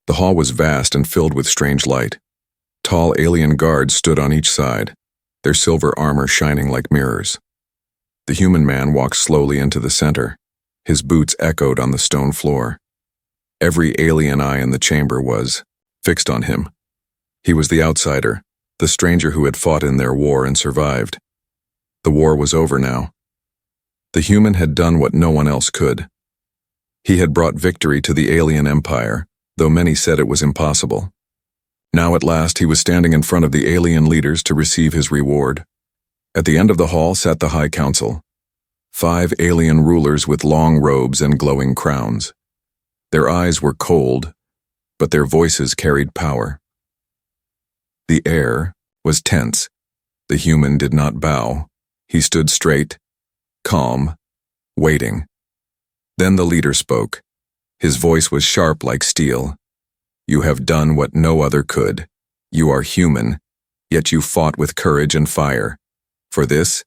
The hall was vast and filled with strange light. Tall alien guards stood on each side, their silver armor shining like mirrors. The human man walked slowly into the center. His boots echoed on the stone floor. Every alien eye in the chamber was fixed on him. He was the outsider, the stranger who had fought in their war and survived. The war was over now. The human had done what no one else could. He had brought victory to the alien empire, though many said it was impossible. Now at last he was standing in front of the alien leaders to receive his reward. At the end of the hall sat the High Council, 5 alien rulers with long robes and glowing crowns. Their eyes were cold, but their voices carried power. The air was tense. The human did not bow. He stood straight, calm, waiting. Then the leader spoke. His voice was sharp like steel. You have done what no other could. You are human, yet you fought with courage and fire. For this,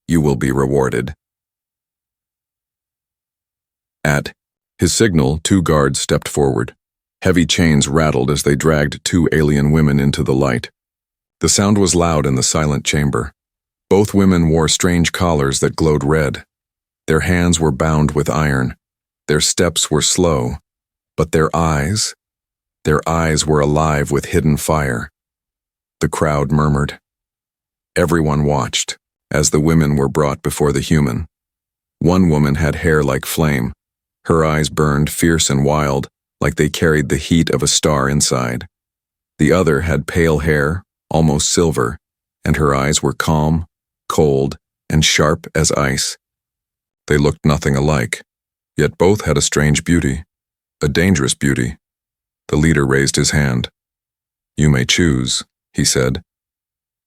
you will be rewarded. At his signal, 2 guards stepped forward. Heavy chains rattled as they dragged 2 alien women into the light. The sound was loud in the silent chamber. Both women wore strange collars that glowed red. Their hands were bound with iron. Their steps were slow, but their eyes were alive with hidden fire. The crowd murmured. Everyone watched as the women were brought before the human. One woman had hair like flame. Her eyes burned fierce and wild, like they carried the heat of a star inside. The other had pale hair, almost silver, and her eyes were calm, cold, and sharp as ice. They looked nothing alike, yet both had a strange beauty, a dangerous beauty. The leader raised his hand. You may choose, he said.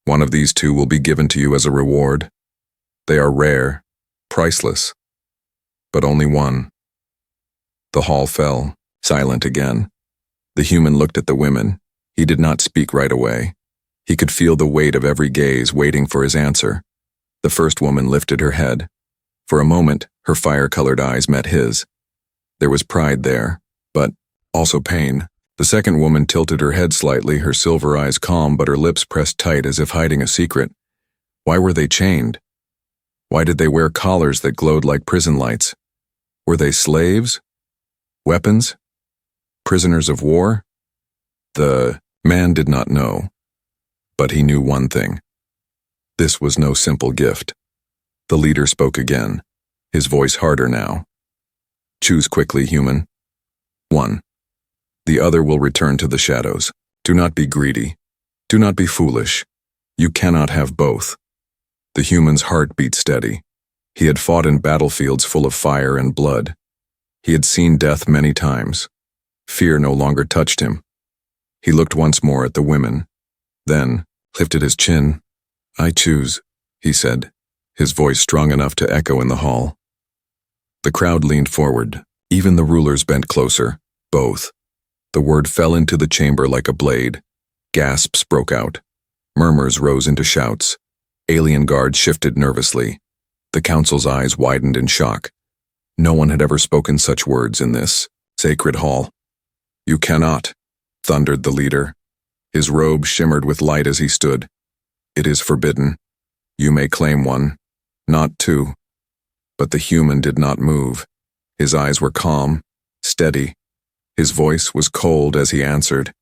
One of these 2 will be given to you as a reward. They are rare, priceless, but only one. The hall fell, silent again. The human looked at the women. He did not speak right away. He could feel the weight of every gaze waiting for his answer. The first woman lifted her head. For a moment, her fire-colored eyes met his. There was pride there, but also pain. The second woman tilted her head slightly, her silver eyes calm but her lips pressed tight as if hiding a secret. Why were they chained? Why did they wear collars that glowed like prison lights? Were they slaves? Weapons? Prisoners of war? The man did not know, but he knew one thing. This was no simple gift. The leader spoke again, his voice harder now. Choose quickly, human. 1. The other will return to the shadows. Do not be greedy. Do not be foolish. You cannot have both. The human's heart beat steady. He had fought in battlefields full of fire and blood. He had seen death many times. Fear no longer touched him. He looked once more at the women, then lifted his chin. I choose, he said, his voice strong enough to echo in the hall. The crowd leaned forward. Even the rulers bent closer. Both. The word fell into the chamber like a blade. Gasps broke out. Murmurs rose into shouts. Alien guards shifted nervously. The council's eyes widened in shock. No one had ever spoken such words in this sacred hall. You cannot, thundered the leader. His robe shimmered with light as he stood. It is forbidden. You may claim 1, not 2. But the human did not move. His eyes were calm, steady. His voice was cold as he answered.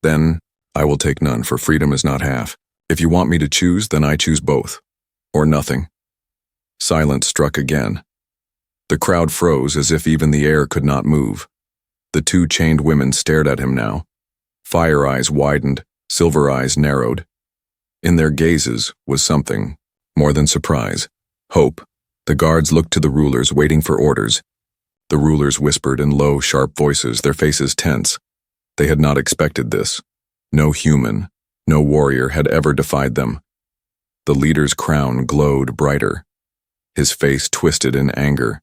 Then, I will take none, for freedom is not half. If you want me to choose, then I choose both. Or nothing. Silence struck again. The crowd froze as if even the air could not move. The 2 chained women stared at him now. Fire eyes widened, silver eyes narrowed. In their gazes was something more than surprise, hope. The guards looked to the rulers, waiting for orders. The rulers whispered in low, sharp voices, their faces tense. They had not expected this. No human, no warrior had ever defied them. The leader's crown glowed brighter. His face twisted in anger.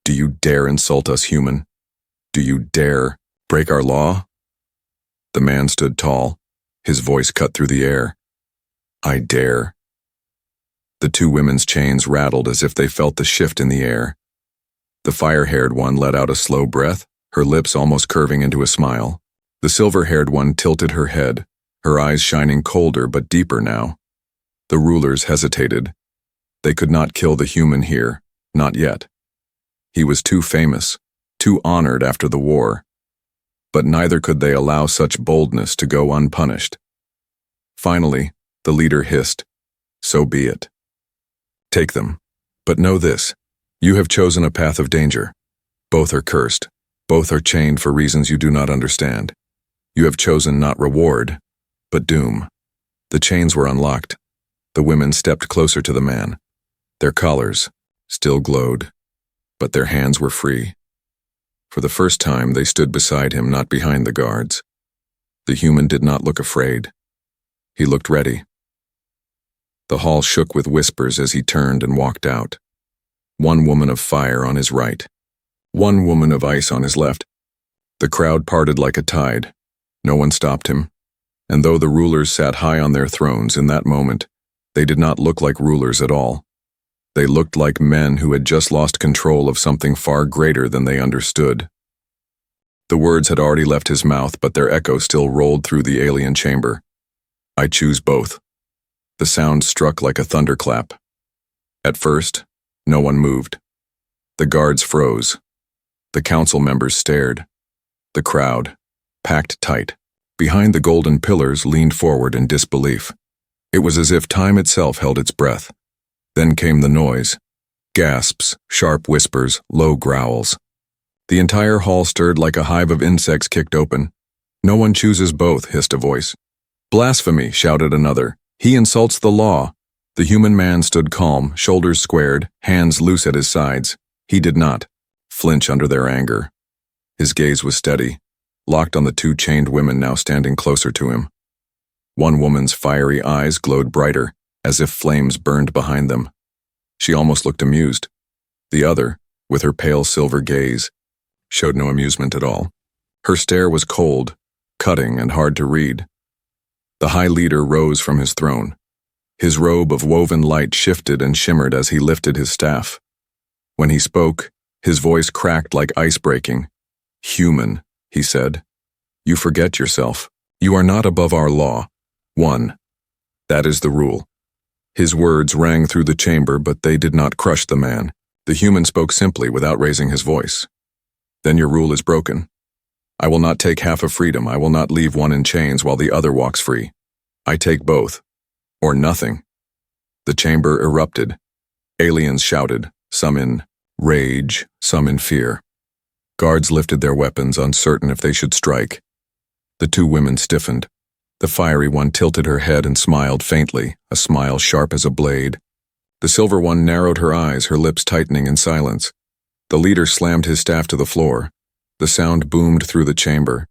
Do you dare insult us, human? Do you dare break our law? The man stood tall, his voice cut through the air. I dare. The 2 women's chains rattled as if they felt the shift in the air. The fire-haired one let out a slow breath, her lips almost curving into a smile. The silver-haired one tilted her head, her eyes shining colder but deeper now. The rulers hesitated. They could not kill the human here, not yet. He was too famous, too honored after the war. But neither could they allow such boldness to go unpunished. Finally, the leader hissed, "So be it. Take them. But know this, you have chosen a path of danger. Both are cursed. Both are chained for reasons you do not understand. You have chosen not reward, but doom." The chains were unlocked. The women stepped closer to the man. Their collars still glowed, but their hands were free. For the first time, they stood beside him, not behind the guards. The human did not look afraid. He looked ready. The hall shook with whispers as he turned and walked out. One woman of fire on his right. One woman of ice on his left. The crowd parted like a tide. No one stopped him. And though the rulers sat high on their thrones in that moment, they did not look like rulers at all. They looked like men who had just lost control of something far greater than they understood. The words had already left his mouth, but their echo still rolled through the alien chamber. "I choose both." The sound struck like a thunderclap. At first, no one moved. The guards froze. The council members stared. The crowd, packed tight, behind the golden pillars, leaned forward in disbelief. It was as if time itself held its breath. Then came the noise. Gasps, sharp whispers, low growls. The entire hall stirred like a hive of insects kicked open. "No one chooses both," hissed a voice. "Blasphemy," shouted another. "He insults the law." The human man stood calm, shoulders squared, hands loose at his sides. He did not flinch under their anger. His gaze was steady, locked on the two chained women now standing closer to him. One woman's fiery eyes glowed brighter, as if flames burned behind them. She almost looked amused. The other, with her pale silver gaze, showed no amusement at all. Her stare was cold, cutting, and hard to read. The high leader rose from his throne. His robe of woven light shifted and shimmered as he lifted his staff. When he spoke, his voice cracked like ice breaking. "Human," he said. "You forget yourself. You are not above our law. One. That is the rule." His words rang through the chamber, but they did not crush the man. The human spoke simply without raising his voice. "Then your rule is broken. I will not take half of freedom. I will not leave one in chains while the other walks free. I take both. Or nothing." The chamber erupted. Aliens shouted, some in rage, some in fear. Guards lifted their weapons, uncertain if they should strike. The two women stiffened. The fiery one tilted her head and smiled faintly, a smile sharp as a blade. The silver one narrowed her eyes, her lips tightening in silence. The leader slammed his staff to the floor. The sound boomed through the chamber.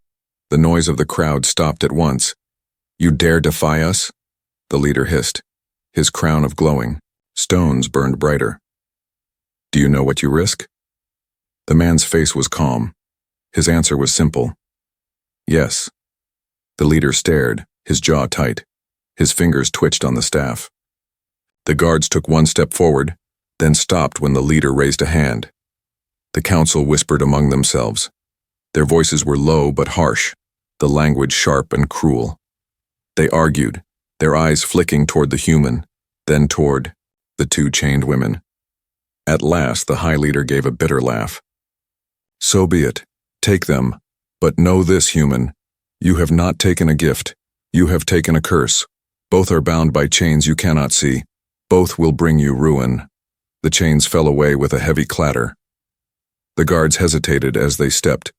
The noise of the crowd stopped at once. "You dare defy us?" The leader hissed, his crown of glowing stones burned brighter. "Do you know what you risk?" The man's face was calm. His answer was simple. "Yes." The leader stared, his jaw tight. His fingers twitched on the staff. The guards took one step forward, then stopped when the leader raised a hand. The council whispered among themselves. Their voices were low but harsh, the language sharp and cruel. They argued, their eyes flicking toward the human, then toward the two chained women. At last, the high leader gave a bitter laugh. "So be it. Take them. But know this, human. You have not taken a gift. You have taken a curse. Both are bound by chains you cannot see. Both will bring you ruin." The chains fell away with a heavy clatter. The guards hesitated as they stepped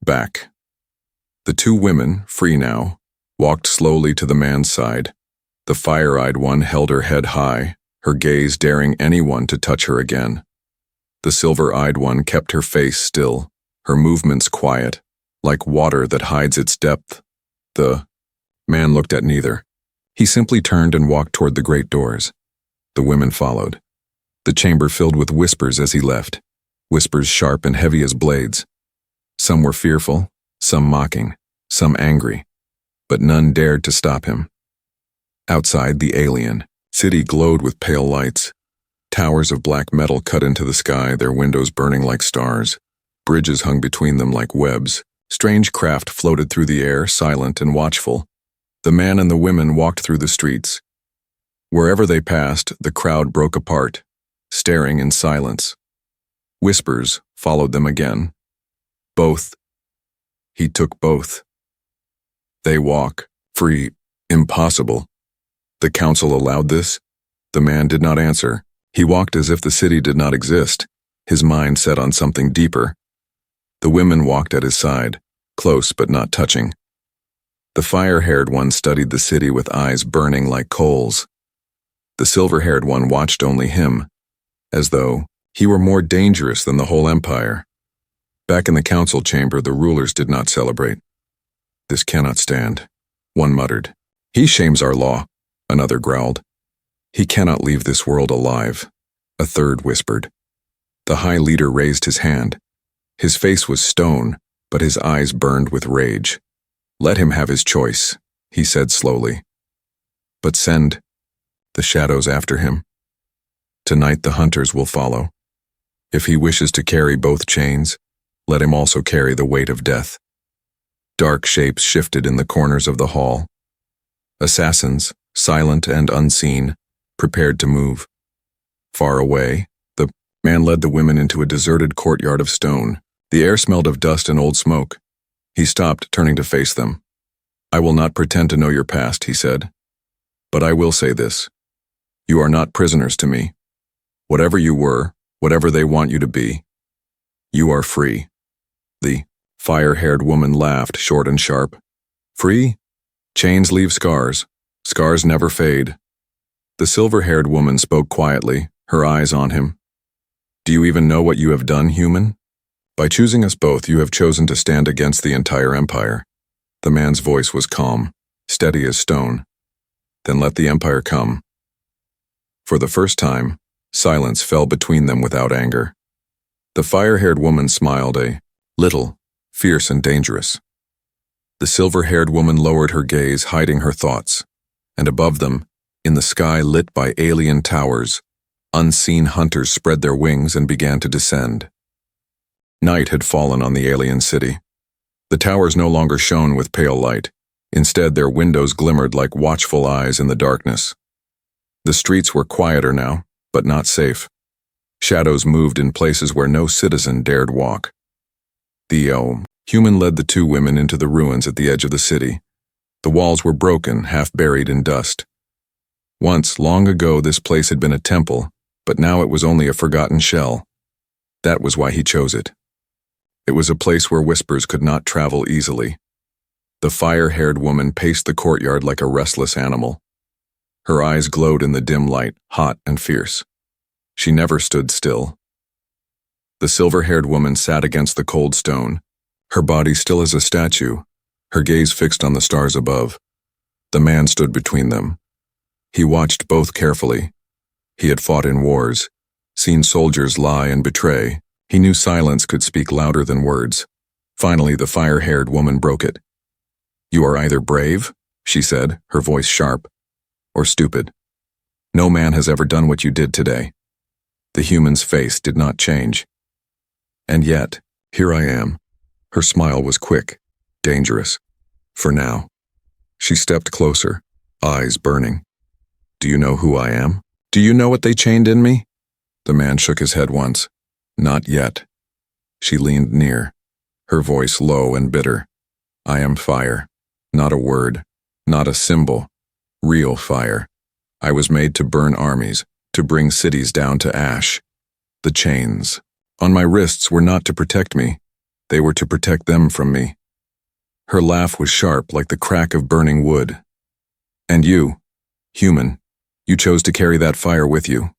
back. The two women, free now, walked slowly to the man's side. The fire-eyed one held her head high, her gaze daring anyone to touch her again. The silver-eyed one kept her face still, her movements quiet, like water that hides its depth. The man looked at neither. He simply turned and walked toward the great doors. The women followed. The chamber filled with whispers as he left, whispers sharp and heavy as blades. Some were fearful, some mocking, some angry, but none dared to stop him. Outside, the alien city glowed with pale lights. Towers of black metal cut into the sky, their windows burning like stars. Bridges hung between them like webs, Strange craft floated through the air, silent and watchful. The man and the women walked through the streets. Wherever they passed, the crowd broke apart, staring in silence. Whispers followed them again. Both. He took both. They walk, free, impossible. The council allowed this? The man did not answer. He walked as if the city did not exist, his mind set on something deeper. The women walked at his side, close but not touching. The fire-haired one studied the city with eyes burning like coals. The silver-haired one watched only him, as though he were more dangerous than the whole empire. Back in the council chamber, the rulers did not celebrate. "This cannot stand," one muttered. "He shames our law," another growled. "He cannot leave this world alive," a third whispered. The high leader raised his hand. His face was stone, but his eyes burned with rage. "Let him have his choice," he said slowly. "But send the shadows after him. Tonight the hunters will follow. If he wishes to carry both chains, let him also carry the weight of death." Dark shapes shifted in the corners of the hall. Assassins, silent and unseen, prepared to move. Far away, the man led the women into a deserted courtyard of stone. The air smelled of dust and old smoke. He stopped, turning to face them. "I will not pretend to know your past," he said. "But I will say this. You are not prisoners to me. Whatever you were, whatever they want you to be, you are free." The fire-haired woman laughed, short and sharp. "Free? Chains leave scars. Scars never fade." The silver-haired woman spoke quietly, her eyes on him. "Do you even know what you have done, human? By choosing us both, you have chosen to stand against the entire empire." The man's voice was calm, steady as stone. "Then let the empire come." For the first time, silence fell between them without anger. The fire-haired woman smiled, a little, fierce and dangerous. The silver-haired woman lowered her gaze, hiding her thoughts, and above them, in the sky lit by alien towers, unseen hunters spread their wings and began to descend. Night had fallen on the alien city. The towers no longer shone with pale light. Instead, their windows glimmered like watchful eyes in the darkness. The streets were quieter now, but not safe. Shadows moved in places where no citizen dared walk. The human led the two women into the ruins at the edge of the city. The walls were broken, half buried in dust. Once, long ago, this place had been a temple, but now it was only a forgotten shell. That was why he chose it. It was a place where whispers could not travel easily. The fire-haired woman paced the courtyard like a restless animal. Her eyes glowed in the dim light, hot and fierce. She never stood still. The silver-haired woman sat against the cold stone, her body still as a statue, her gaze fixed on the stars above. The man stood between them. He watched both carefully. He had fought in wars, seen soldiers lie and betray. He knew silence could speak louder than words. Finally, the fire-haired woman broke it. "You are either brave," she said, her voice sharp, "or stupid. No man has ever done what you did today." The human's face did not change. "And yet, here I am." Her smile was quick, dangerous. "For now." She stepped closer, eyes burning. "Do you know who I am? Do you know what they chained in me?" The man shook his head once. "Not yet." She leaned near, her voice low and bitter. "I am fire. Not a word, not a symbol. Real fire. I was made to burn armies, to bring cities down to ash. The chains on my wrists were not to protect me. They were to protect them from me." Her laugh was sharp like the crack of burning wood. "And you, human, you chose to carry that fire with you."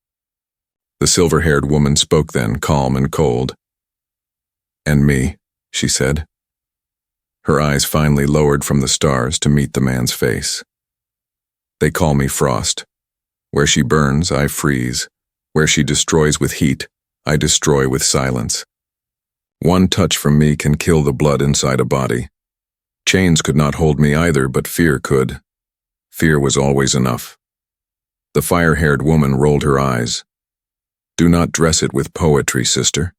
The silver-haired woman spoke then, calm and cold. "And me," she said. Her eyes finally lowered from the stars to meet the man's face. "They call me Frost. Where she burns, I freeze. Where she destroys with heat, I destroy with silence. One touch from me can kill the blood inside a body. Chains could not hold me either, but fear could. Fear was always enough." The fire-haired woman rolled her eyes. "Do not dress it with poetry, sister.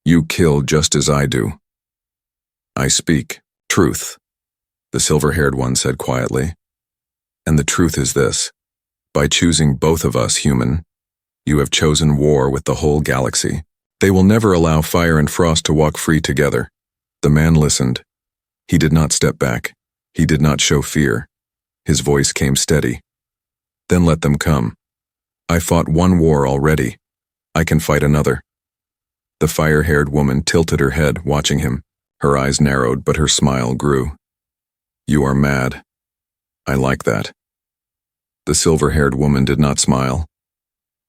You kill just as I do." I speak truth, the silver-haired one said quietly. And the truth is this. By choosing both of us, human, you have chosen war with the whole galaxy. They will never allow fire and frost to walk free together. The man listened. He did not step back. He did not show fear. His voice came steady. Then let them come. I fought one war already. I can fight another. The fire-haired woman tilted her head, watching him. Her eyes narrowed, but her smile grew. You are mad. I like that. The silver-haired woman did not smile.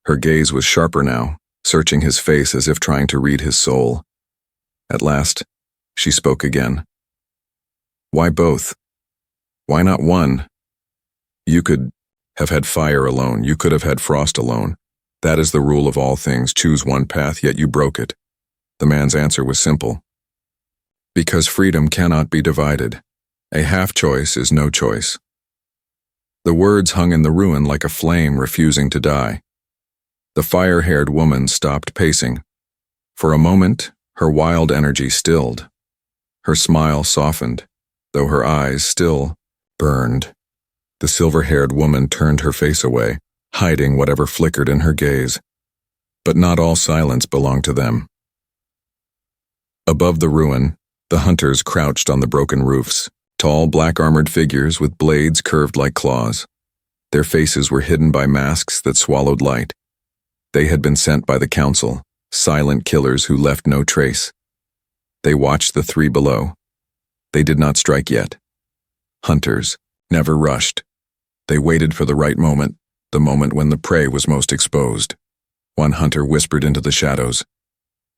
Her gaze was sharper now, searching his face as if trying to read his soul. At last, she spoke again. Why both? Why not one? You could have had fire alone. You could have had frost alone. That is the rule of all things. Choose one path, yet you broke it. The man's answer was simple. Because freedom cannot be divided. A half choice is no choice. The words hung in the ruin like a flame refusing to die. The fire-haired woman stopped pacing. For a moment, her wild energy stilled. Her smile softened, though her eyes still burned. The silver-haired woman turned her face away, hiding whatever flickered in her gaze. But not all silence belonged to them. Above the ruin, the hunters crouched on the broken roofs, tall black-armored figures with blades curved like claws. Their faces were hidden by masks that swallowed light. They had been sent by the council, silent killers who left no trace. They watched the three below. They did not strike yet. Hunters never rushed. They waited for the right moment, the moment when the prey was most exposed. One hunter whispered into the shadows.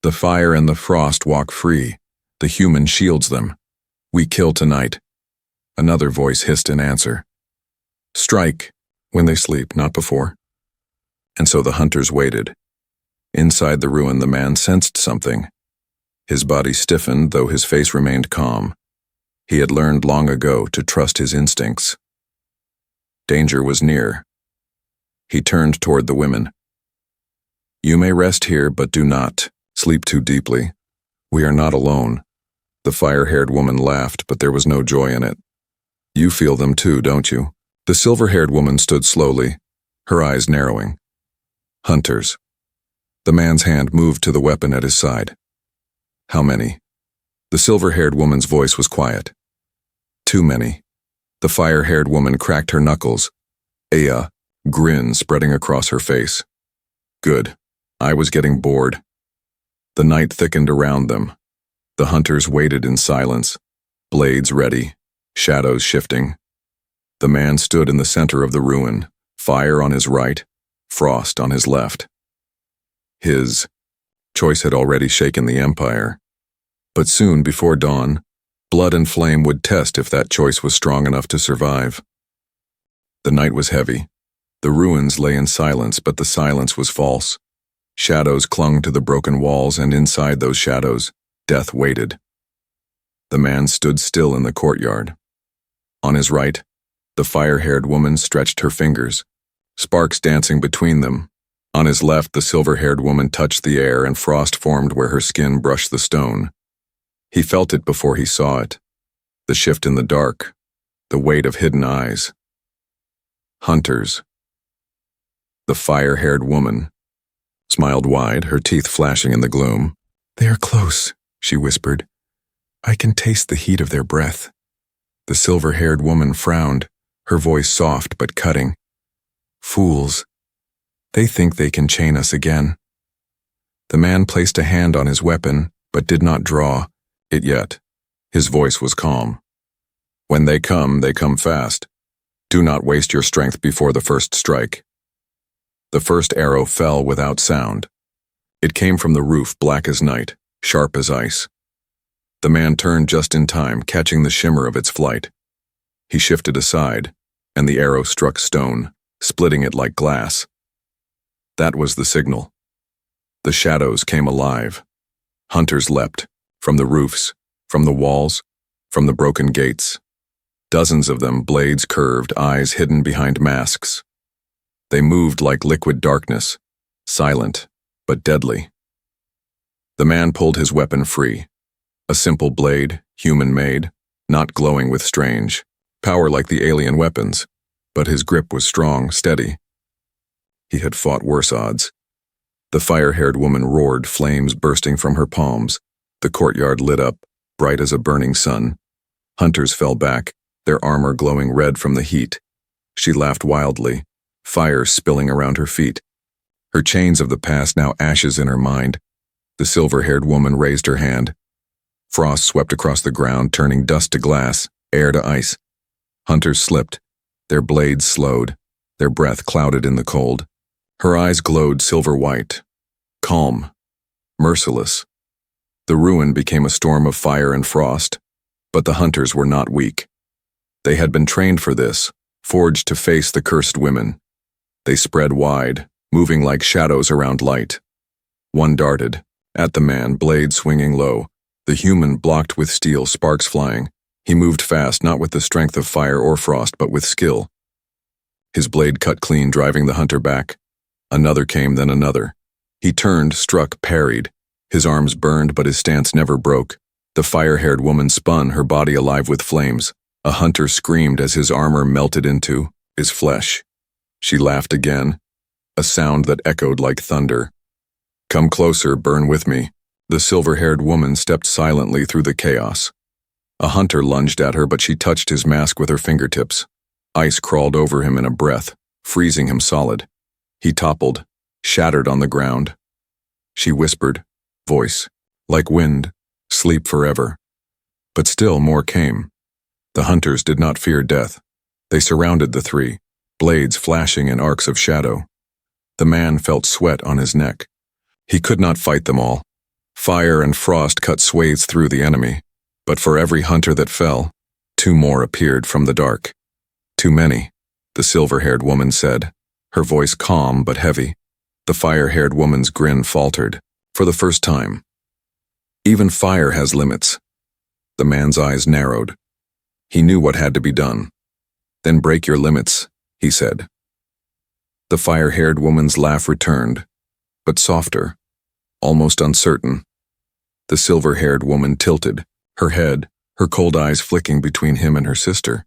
The fire and the frost walk free. The human shields them. We kill tonight. Another voice hissed in answer. Strike when they sleep, not before. And so the hunters waited. Inside the ruin, the man sensed something. His body stiffened, though his face remained calm. He had learned long ago to trust his instincts. Danger was near. He turned toward the women. You may rest here, but do not sleep too deeply. We are not alone. The fire-haired woman laughed, but there was no joy in it. You feel them too, don't you? The silver-haired woman stood slowly, her eyes narrowing. Hunters. The man's hand moved to the weapon at his side. How many? The silver-haired woman's voice was quiet. Too many. The fire-haired woman cracked her knuckles, a grin spreading across her face. Good. I was getting bored. The night thickened around them. The hunters waited in silence, blades ready, shadows shifting. The man stood in the center of the ruin, fire on his right, frost on his left. His choice had already shaken the empire. But soon, before dawn, blood and flame would test if that choice was strong enough to survive. The night was heavy. The ruins lay in silence, but the silence was false. Shadows clung to the broken walls, and inside those shadows, death waited. The man stood still in the courtyard. On his right, the fire-haired woman stretched her fingers, sparks dancing between them. On his left, the silver-haired woman touched the air, and frost formed where her skin brushed the stone. He felt it before he saw it. The shift in the dark, the weight of hidden eyes. Hunters. The fire-haired woman smiled wide, her teeth flashing in the gloom. They are close, she whispered. I can taste the heat of their breath. The silver-haired woman frowned, her voice soft but cutting. Fools. They think they can chain us again. The man placed a hand on his weapon, but did not draw it yet. His voice was calm. When they come fast. Do not waste your strength before the first strike. The first arrow fell without sound. It came from the roof, black as night, sharp as ice. The man turned just in time, catching the shimmer of its flight. He shifted aside, and the arrow struck stone, splitting it like glass. That was the signal. The shadows came alive. Hunters leapt, from the roofs, from the walls, from the broken gates. Dozens of them, blades curved, eyes hidden behind masks. They moved like liquid darkness, silent but deadly. The man pulled his weapon free. A simple blade, human-made, not glowing with strange power like the alien weapons, but his grip was strong, steady. He had fought worse odds. The fire-haired woman roared, flames bursting from her palms. The courtyard lit up, bright as a burning sun. Hunters fell back, their armor glowing red from the heat. She laughed wildly, fire spilling around her feet. Her chains of the past now ashes in her mind. The silver-haired woman raised her hand. Frost swept across the ground, turning dust to glass, air to ice. Hunters slipped. Their blades slowed, their breath clouded in the cold. Her eyes glowed silver-white, calm, merciless. The ruin became a storm of fire and frost, but the hunters were not weak. They had been trained for this, forged to face the cursed women. They spread wide, moving like shadows around light. One darted, at the man, blade swinging low. The human blocked with steel, sparks flying. He moved fast, not with the strength of fire or frost, but with skill. His blade cut clean, driving the hunter back. Another came, then another. He turned, struck, parried. His arms burned, but his stance never broke. The fire-haired woman spun, her body alive with flames. A hunter screamed as his armor melted into his flesh. She laughed again, a sound that echoed like thunder. "Come closer, burn with me." The silver-haired woman stepped silently through the chaos. A hunter lunged at her, but she touched his mask with her fingertips. Ice crawled over him in a breath, freezing him solid. He toppled, shattered on the ground. She whispered, voice, like wind, "Sleep forever." But still more came. The hunters did not fear death. They surrounded the three, blades flashing in arcs of shadow. The man felt sweat on his neck. He could not fight them all. Fire and frost cut swathes through the enemy. But for every hunter that fell, 2 more appeared from the dark. "Too many," the silver-haired woman said, her voice calm but heavy. The fire-haired woman's grin faltered, for the first time. "Even fire has limits." The man's eyes narrowed. He knew what had to be done. "Then break your limits," he said. The fire-haired woman's laugh returned, but softer, almost uncertain. The silver-haired woman tilted, her head, her cold eyes flicking between him and her sister.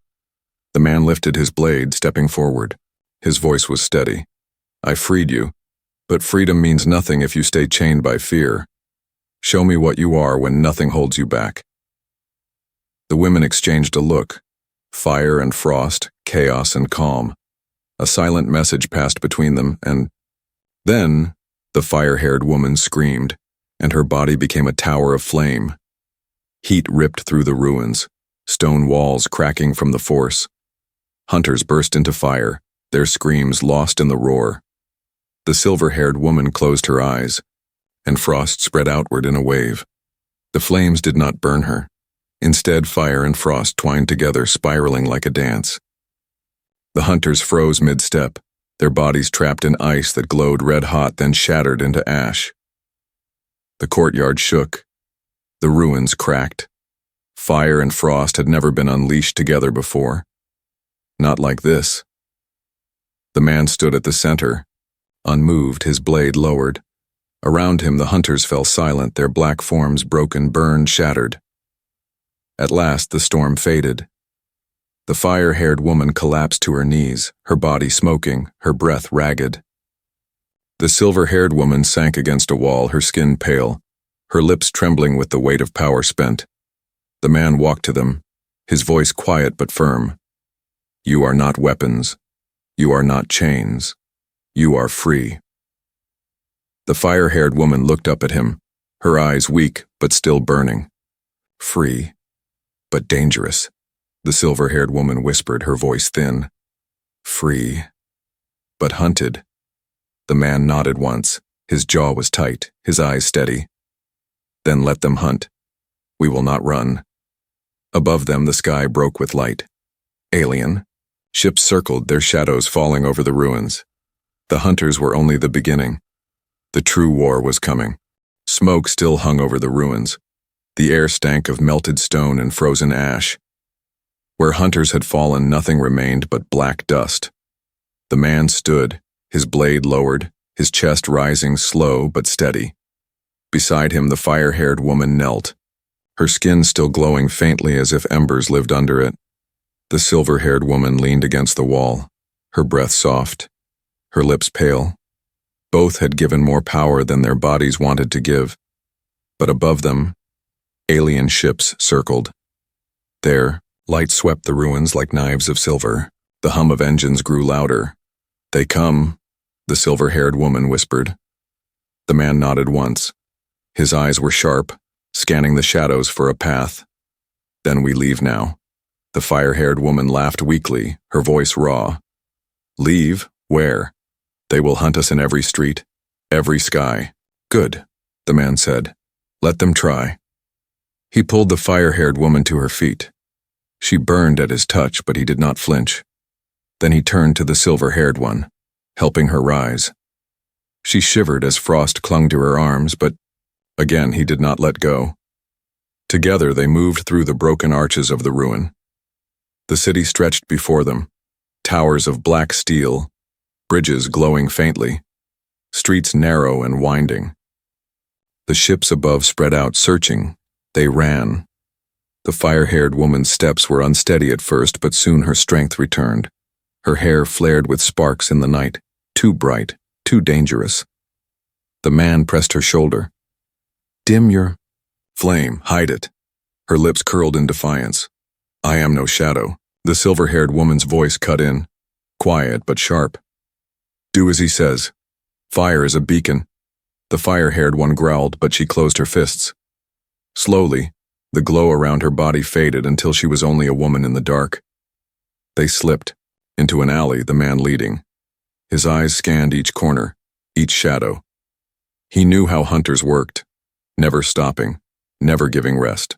The man lifted his blade, stepping forward. His voice was steady. "I freed you, but freedom means nothing if you stay chained by fear. Show me what you are when nothing holds you back." The women exchanged a look. Fire and frost, chaos and calm. A silent message passed between them, and then the fire-haired woman screamed, and her body became a tower of flame. Heat ripped through the ruins, stone walls cracking from the force. Hunters burst into fire, their screams lost in the roar. The silver-haired woman closed her eyes, and frost spread outward in a wave. The flames did not burn her. Instead, fire and frost twined together, spiraling like a dance. The hunters froze mid-step, their bodies trapped in ice that glowed red-hot, then shattered into ash. The courtyard shook. The ruins cracked. Fire and frost had never been unleashed together before. Not like this. The man stood at the center, unmoved, his blade lowered. Around him the hunters fell silent, their black forms broken, burned, shattered. At last the storm faded. The fire-haired woman collapsed to her knees, her body smoking, her breath ragged. The silver-haired woman sank against a wall, her skin pale, her lips trembling with the weight of power spent. The man walked to them, his voice quiet but firm. "You are not weapons. You are not chains. You are free." The fire-haired woman looked up at him, her eyes weak but still burning. "Free, but dangerous," the silver-haired woman whispered, her voice thin. "Free, but hunted." The man nodded once, his jaw was tight, his eyes steady. "Then let them hunt. We will not run." Above them the sky broke with light. Alien. Ships circled, their shadows falling over the ruins. The hunters were only the beginning. The true war was coming. Smoke still hung over the ruins. The air stank of melted stone and frozen ash. Where hunters had fallen, nothing remained but black dust. The man stood, his blade lowered, his chest rising slow but steady. Beside him the fire-haired woman knelt. her skin still glowing faintly as if embers lived under it. The silver-haired woman leaned against the wall, her breath soft, her lips pale. Both had given more power than their bodies wanted to give. But above them, alien ships circled. There, light swept the ruins like knives of silver. The hum of engines grew louder. "They come," the silver-haired woman whispered. The man nodded once. His eyes were sharp, scanning the shadows for a path. "Then we leave now." The fire-haired woman laughed weakly, her voice raw. "Leave? Where? They will hunt us in every street, every sky." "Good," the man said. "Let them try." He pulled the fire-haired woman to her feet. She burned at his touch, but he did not flinch. Then he turned to the silver-haired one, helping her rise. She shivered as frost clung to her arms, but again he did not let go. Together they moved through the broken arches of the ruin. The city stretched before them, towers of black steel, bridges glowing faintly, streets narrow and winding. The ships above spread out, searching. They ran. The fire-haired woman's steps were unsteady at first, but soon her strength returned. Her hair flared with sparks in the night, too bright, too dangerous. The man pressed her shoulder. "Dim your flame, hide it." Her lips curled in defiance. "I am no shadow." The silver-haired woman's voice cut in, quiet but sharp. "Do as he says. Fire is a beacon." The fire-haired one growled, but she closed her fists. Slowly, the glow around her body faded until she was only a woman in the dark. They slipped into an alley, the man leading. His eyes scanned each corner, each shadow. He knew how hunters worked, never stopping, never giving rest.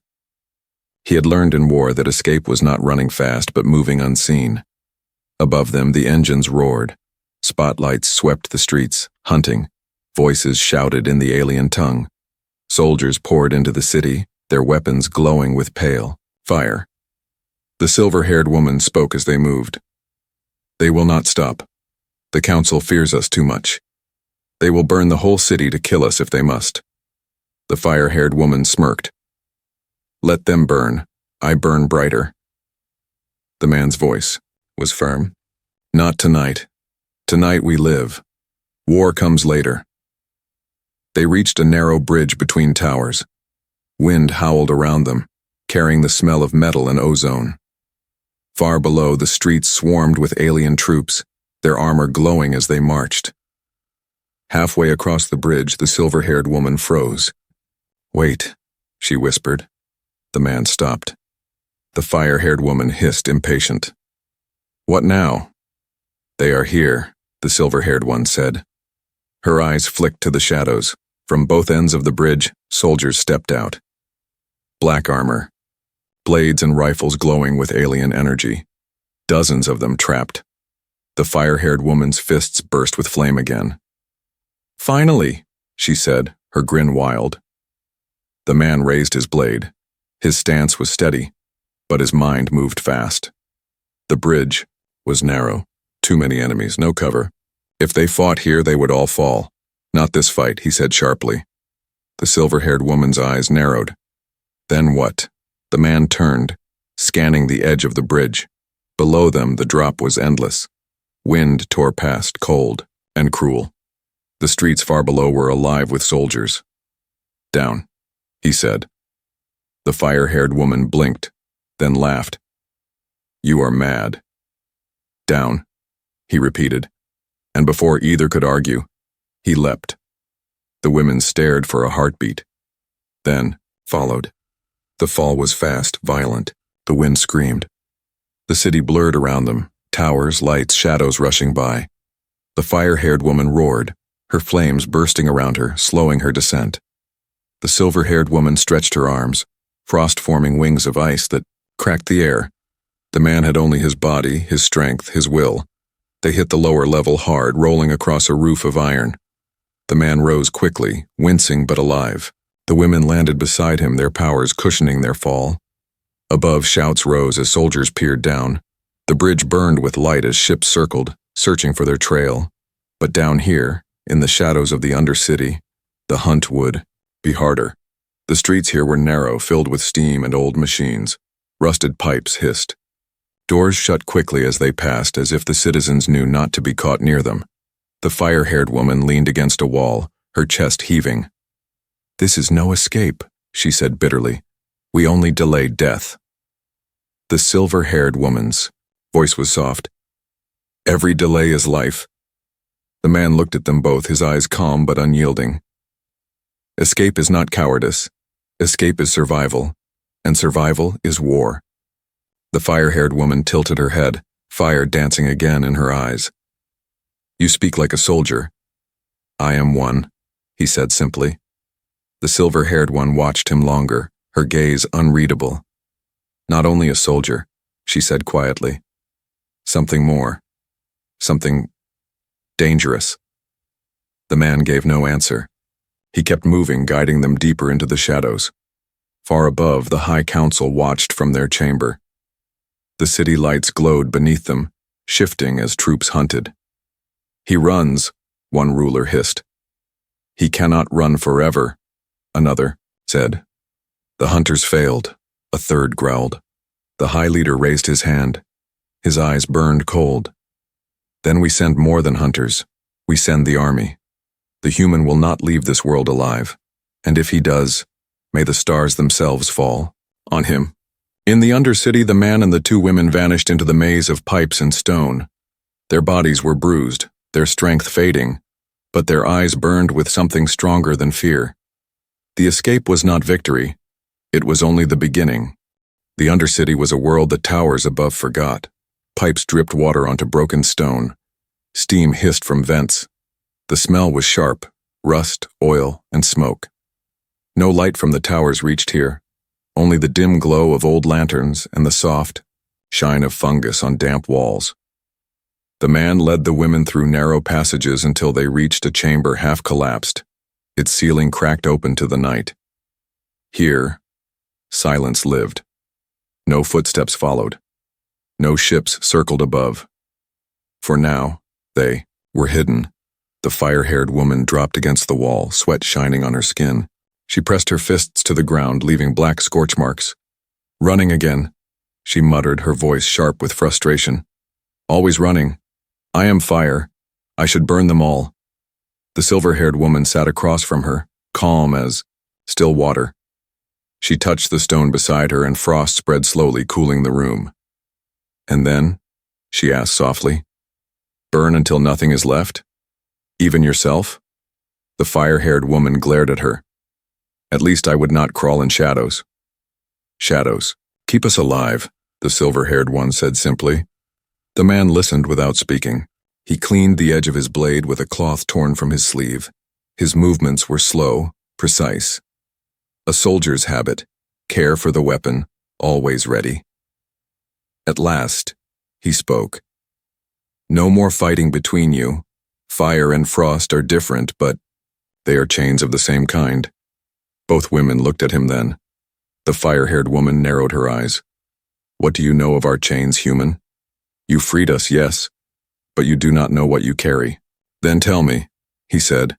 He had learned in war that escape was not running fast but moving unseen. Above them, the engines roared. Spotlights swept the streets, hunting. Voices shouted in the alien tongue. Soldiers poured into the city, their weapons glowing with pale fire. The silver-haired woman spoke as they moved. "They will not stop. The council fears us too much. They will burn the whole city to kill us if they must." The fire-haired woman smirked. "Let them burn. I burn brighter." The man's voice was firm. "Not tonight. Tonight we live. War comes later." They reached a narrow bridge between towers. Wind howled around them, carrying the smell of metal and ozone. Far below, the streets swarmed with alien troops, their armor glowing as they marched. Halfway across the bridge, the silver-haired woman froze. "Wait," she whispered. The man stopped. The fire-haired woman hissed, impatient. "What now?" "They are here," the silver-haired one said. Her eyes flicked to the shadows. From both ends of the bridge, soldiers stepped out. Black armor, blades and rifles glowing with alien energy. Dozens of them trapped. The fire-haired woman's fists burst with flame again. "Finally," she said, her grin wild. The man raised his blade. His stance was steady, but his mind moved fast. The bridge was narrow. Too many enemies, no cover. If they fought here, they would all fall. "Not this fight," he said sharply. The silver-haired woman's eyes narrowed. "Then what?" The man turned, scanning the edge of the bridge. Below them, the drop was endless. Wind tore past, cold and cruel. The streets far below were alive with soldiers. "Down," he said. The fire-haired woman blinked, then laughed. "You are mad." "Down," he repeated, and before either could argue, he leapt. The women stared for a heartbeat, then followed. The fall was fast, violent. The wind screamed. The city blurred around them, towers, lights, shadows rushing by. The fire-haired woman roared, her flames bursting around her, slowing her descent. The silver-haired woman stretched her arms, frost-forming wings of ice that cracked the air. The man had only his body, his strength, his will. They hit the lower level hard, rolling across a roof of iron. The man rose quickly, wincing but alive. The women landed beside him, their powers cushioning their fall. Above, shouts rose as soldiers peered down. The bridge burned with light as ships circled, searching for their trail. But down here, in the shadows of the Undercity, the hunt would be harder. The streets here were narrow, filled with steam and old machines. Rusted pipes hissed. Doors shut quickly as they passed, as if the citizens knew not to be caught near them. The fire-haired woman leaned against a wall, her chest heaving. "This is no escape," she said bitterly. "We only delay death." The silver-haired woman's voice was soft. "Every delay is life." The man looked at them both, his eyes calm but unyielding. "Escape is not cowardice. Escape is survival, and survival is war." The fire-haired woman tilted her head, fire dancing again in her eyes. "You speak like a soldier." "I am one," he said simply. The silver-haired one watched him longer, her gaze unreadable. "Not only a soldier," she said quietly. "Something more. Something dangerous." The man gave no answer. He kept moving, guiding them deeper into the shadows. Far above, the High Council watched from their chamber. The city lights glowed beneath them, shifting as troops hunted. "He runs," one ruler hissed. "He cannot run forever," another said. "The hunters failed," a third growled. The High Leader raised his hand. His eyes burned cold. "Then we send more than hunters. We send the army. The human will not leave this world alive. And if he does, may the stars themselves fall on him." In the Undercity, the man and the two women vanished into the maze of pipes and stone. Their bodies were bruised, their strength fading, but their eyes burned with something stronger than fear. The escape was not victory. It was only the beginning. The Undercity was a world the towers above forgot. Pipes dripped water onto broken stone. Steam hissed from vents. The smell was sharp, rust, oil, and smoke. No light from the towers reached here, only the dim glow of old lanterns and the soft shine of fungus on damp walls. The man led the women through narrow passages until they reached a chamber half collapsed, its ceiling cracked open to the night. Here, silence lived. No footsteps followed. No ships circled above. For now, they were hidden. The fire-haired woman dropped against the wall, sweat shining on her skin. She pressed her fists to the ground, leaving black scorch marks. "Running again," she muttered, her voice sharp with frustration. "Always running. I am fire. I should burn them all." The silver-haired woman sat across from her, calm as still water. She touched the stone beside her, and frost spread slowly, cooling the room. "And then?" she asked softly. "Burn until nothing is left? Even yourself?" The fire-haired woman glared at her. "At least I would not crawl in shadows." "Shadows. Keep us alive," the silver-haired one said simply. The man listened without speaking. He cleaned the edge of his blade with a cloth torn from his sleeve. His movements were slow, precise. A soldier's habit, care for the weapon, always ready. At last, he spoke. "No more fighting between you. Fire and frost are different, but they are chains of the same kind." Both women looked at him then. The fire-haired woman narrowed her eyes. "What do you know of our chains, human? You freed us, yes, but you do not know what you carry." "Then tell me," he said.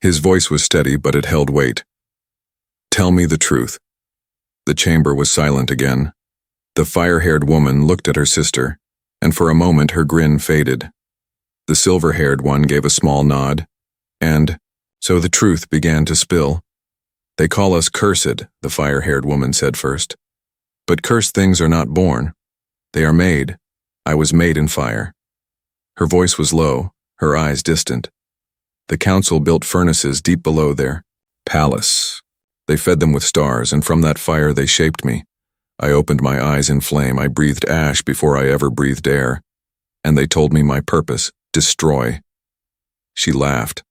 His voice was steady, but it held weight. "Tell me the truth." The chamber was silent again. The fire-haired woman looked at her sister, and for a moment her grin faded. The silver-haired one gave a small nod, and so the truth began to spill. "They call us cursed," the fire-haired woman said first. "But cursed things are not born. They are made. I was made in fire." Her voice was low, her eyes distant. "The council built furnaces deep below their palace. They fed them with stars, and from that fire they shaped me. I opened my eyes in flame. I breathed ash before I ever breathed air. And they told me my purpose, destroy." She laughed,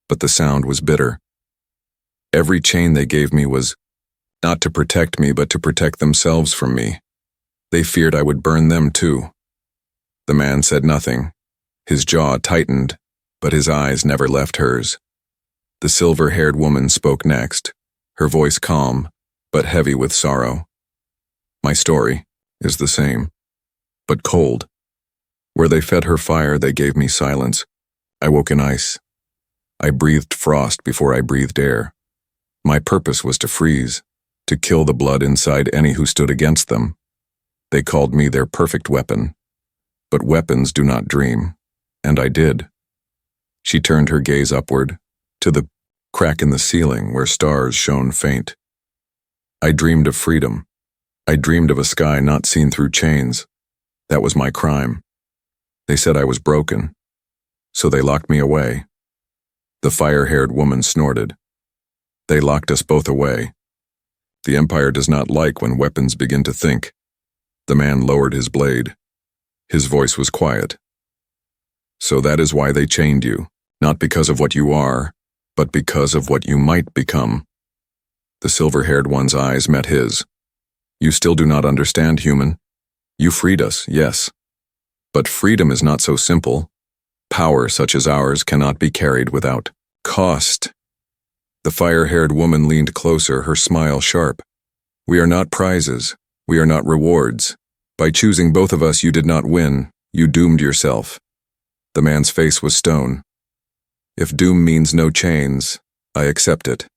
but the sound was bitter. "Every chain they gave me was not to protect me, but to protect themselves from me. They feared I would burn them too." The man said nothing. His jaw tightened, but his eyes never left hers. The silver-haired woman spoke next, her voice calm, but heavy with sorrow. "My story is the same, but cold. Where they fed her fire, they gave me silence. I woke in ice. I breathed frost before I breathed air. My purpose was to freeze, to kill the blood inside any who stood against them. They called me their perfect weapon. But weapons do not dream, and I did. She turned her gaze upward, to the crack in the ceiling where stars shone faint. I dreamed of freedom. I dreamed of a sky not seen through chains. That was my crime. They said I was broken, so they locked me away. The fire-haired woman snorted. They locked us both away. The Empire does not like when weapons begin to think. The man lowered his blade. His voice was quiet. So that is why they chained you, not because of what you are, but because of what you might become. The silver-haired one's eyes met his. You still do not understand, human. You freed us, yes. But freedom is not so simple. Power such as ours cannot be carried without cost. The fire-haired woman leaned closer, her smile sharp. We are not prizes. We are not rewards. By choosing both of us, you did not win. You doomed yourself. The man's face was stone. If doom means no chains, I accept it.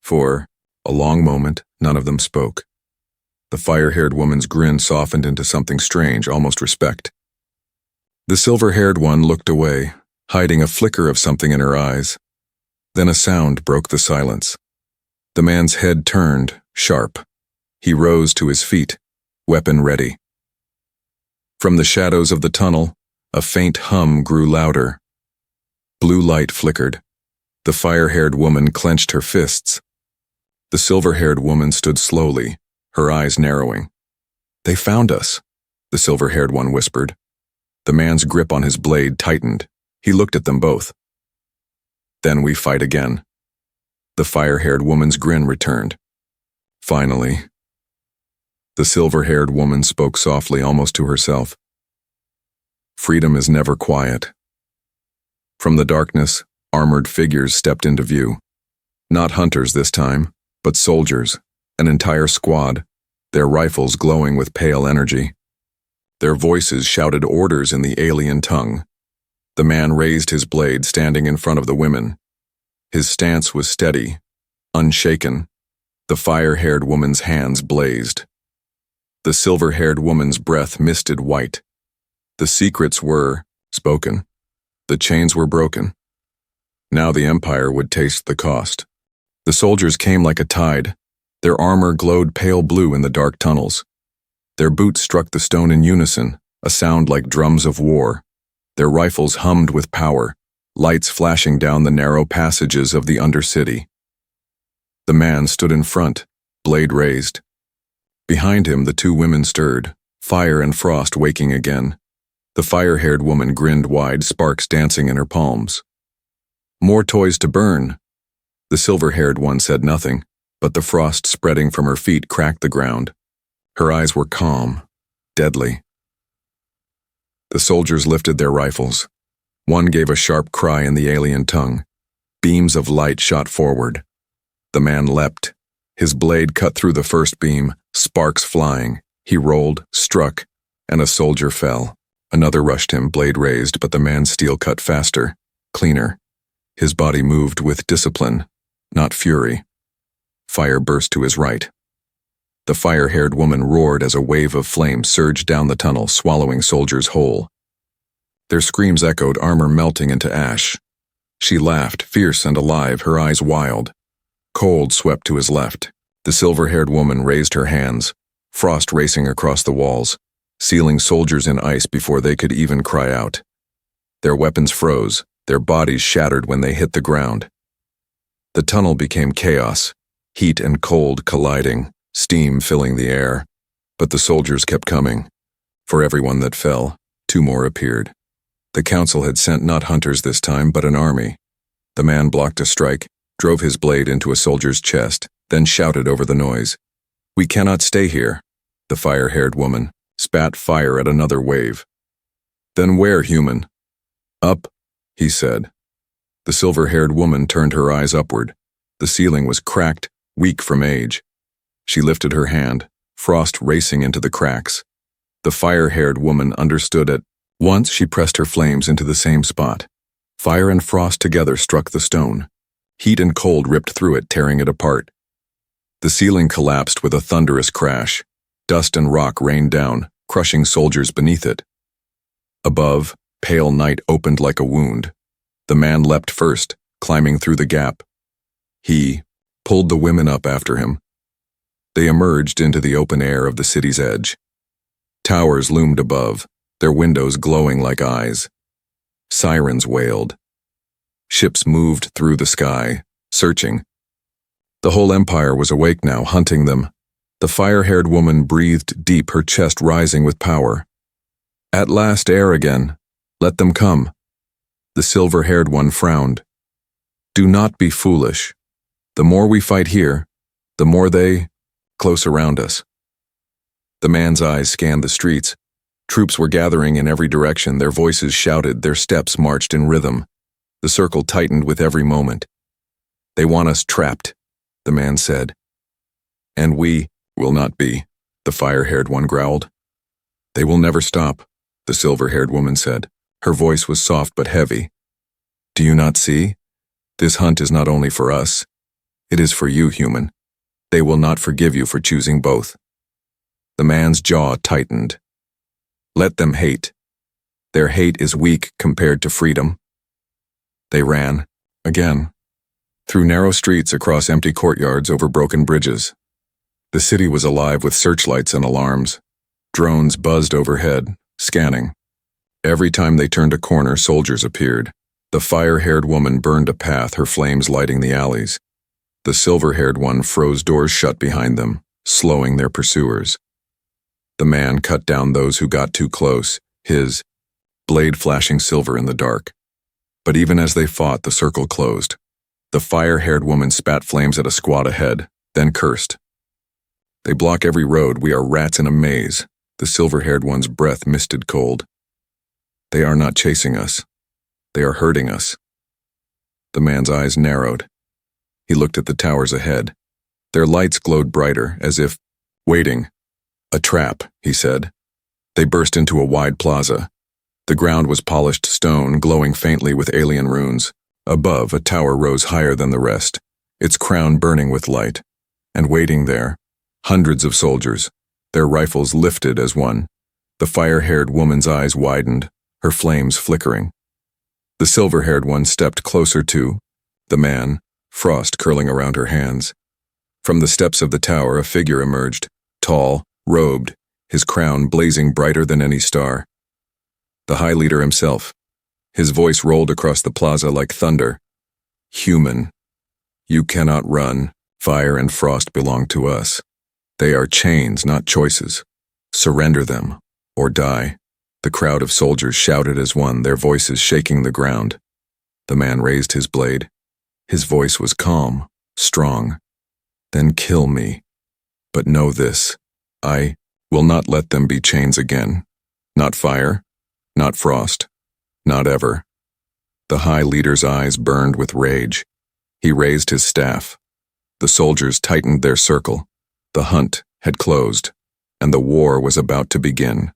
For a long moment, none of them spoke. The fire-haired woman's grin softened into something strange, almost respect. The silver-haired one looked away, hiding a flicker of something in her eyes. Then a sound broke the silence. The man's head turned, sharp. He rose to his feet, weapon ready. From the shadows of the tunnel, a faint hum grew louder. Blue light flickered. The fire-haired woman clenched her fists. The silver-haired woman stood slowly, her eyes narrowing. They found us, the silver-haired one whispered. The man's grip on his blade tightened. He looked at them both. Then we fight again. The fire-haired woman's grin returned. Finally. The silver-haired woman spoke softly, almost to herself. Freedom is never quiet. From the darkness, armored figures stepped into view. Not hunters this time, but soldiers, an entire squad, their rifles glowing with pale energy. Their voices shouted orders in the alien tongue. The man raised his blade, standing in front of the women. His stance was steady, unshaken. The fire-haired woman's hands blazed. The silver-haired woman's breath misted white. The secrets were spoken. The chains were broken. Now the Empire would taste the cost. The soldiers came like a tide. Their armor glowed pale blue in the dark tunnels. Their boots struck the stone in unison, a sound like drums of war. Their rifles hummed with power, lights flashing down the narrow passages of the Undercity. The man stood in front, blade raised. Behind him, the two women stirred, fire and frost waking again. The fire-haired woman grinned wide, sparks dancing in her palms. More toys to burn. The silver-haired one said nothing, but the frost spreading from her feet cracked the ground. Her eyes were calm, deadly. The soldiers lifted their rifles. One gave a sharp cry in the alien tongue. Beams of light shot forward. The man leapt. His blade cut through the first beam, sparks flying. He rolled, struck, and a soldier fell. Another rushed him, blade raised, but the man's steel cut faster, cleaner. His body moved with discipline, not fury. Fire burst to his right. The fire-haired woman roared as a wave of flame surged down the tunnel, swallowing soldiers whole. Their screams echoed, armor melting into ash. She laughed, fierce and alive, her eyes wild. Cold swept to his left. The silver-haired woman raised her hands, frost racing across the walls, sealing soldiers in ice before they could even cry out. Their weapons froze, their bodies shattered when they hit the ground. The tunnel became chaos, heat and cold colliding, steam filling the air. But the soldiers kept coming. For everyone that fell, two more appeared. The council had sent not hunters this time, but an army. The man blocked a strike, drove his blade into a soldier's chest, then shouted over the noise. We cannot stay here. The fire-haired woman spat fire at another wave. Then where, human? Up, he said. The silver-haired woman turned her eyes upward. The ceiling was cracked, weak from age. She lifted her hand, frost racing into the cracks. The fire-haired woman understood at once. She pressed her flames into the same spot. Fire and frost together struck the stone. Heat and cold ripped through it, tearing it apart. The ceiling collapsed with a thunderous crash. Dust and rock rained down, crushing soldiers beneath it. Above, pale night opened like a wound. The man leapt first, climbing through the gap. He pulled the women up after him. They emerged into the open air of the city's edge. Towers loomed above, their windows glowing like eyes. Sirens wailed. Ships moved through the sky, searching. The whole empire was awake now, hunting them. The fire-haired woman breathed deep, her chest rising with power. At last, air again. Let them come. The silver-haired one frowned. Do not be foolish. The more we fight here, the more they close around us. The man's eyes scanned the streets. Troops were gathering in every direction, their voices shouted, their steps marched in rhythm. The circle tightened with every moment. They want us trapped, the man said. And we will not be, the fire-haired one growled. They will never stop, the silver-haired woman said. Her voice was soft but heavy. Do you not see? This hunt is not only for us. It is for you, human. They will not forgive you for choosing both. The man's jaw tightened. Let them hate. Their hate is weak compared to freedom. They ran, again, through narrow streets, across empty courtyards, over broken bridges. The city was alive with searchlights and alarms. Drones buzzed overhead, scanning. Every time they turned a corner, soldiers appeared. The fire-haired woman burned a path, her flames lighting the alleys. The silver-haired one froze doors shut behind them, slowing their pursuers. The man cut down those who got too close, his blade flashing silver in the dark. But even as they fought, the circle closed. The fire-haired woman spat flames at a squad ahead, then cursed. They block every road. We are rats in a maze. The silver-haired one's breath misted cold. They are not chasing us. They are hurting us. The man's eyes narrowed. He looked at the towers ahead. Their lights glowed brighter, as if waiting. A trap, he said. They burst into a wide plaza. The ground was polished stone, glowing faintly with alien runes. Above, a tower rose higher than the rest, its crown burning with light. And waiting there, hundreds of soldiers, their rifles lifted as one. The fire-haired woman's eyes widened, her flames flickering. The silver-haired one stepped closer to the man, frost curling around her hands. From the steps of the tower, a figure emerged, tall, robed, his crown blazing brighter than any star. The High Leader himself. His voice rolled across the plaza like thunder. Human, you cannot run. Fire and frost belong to us. They are chains, not choices. Surrender them, or die. The crowd of soldiers shouted as one, their voices shaking the ground. The man raised his blade. His voice was calm, strong. Then kill me. But know this, I will not let them be chains again. Not fire, not frost, not ever. The High Leader's eyes burned with rage. He raised his staff. The soldiers tightened their circle. The hunt had closed, and the war was about to begin.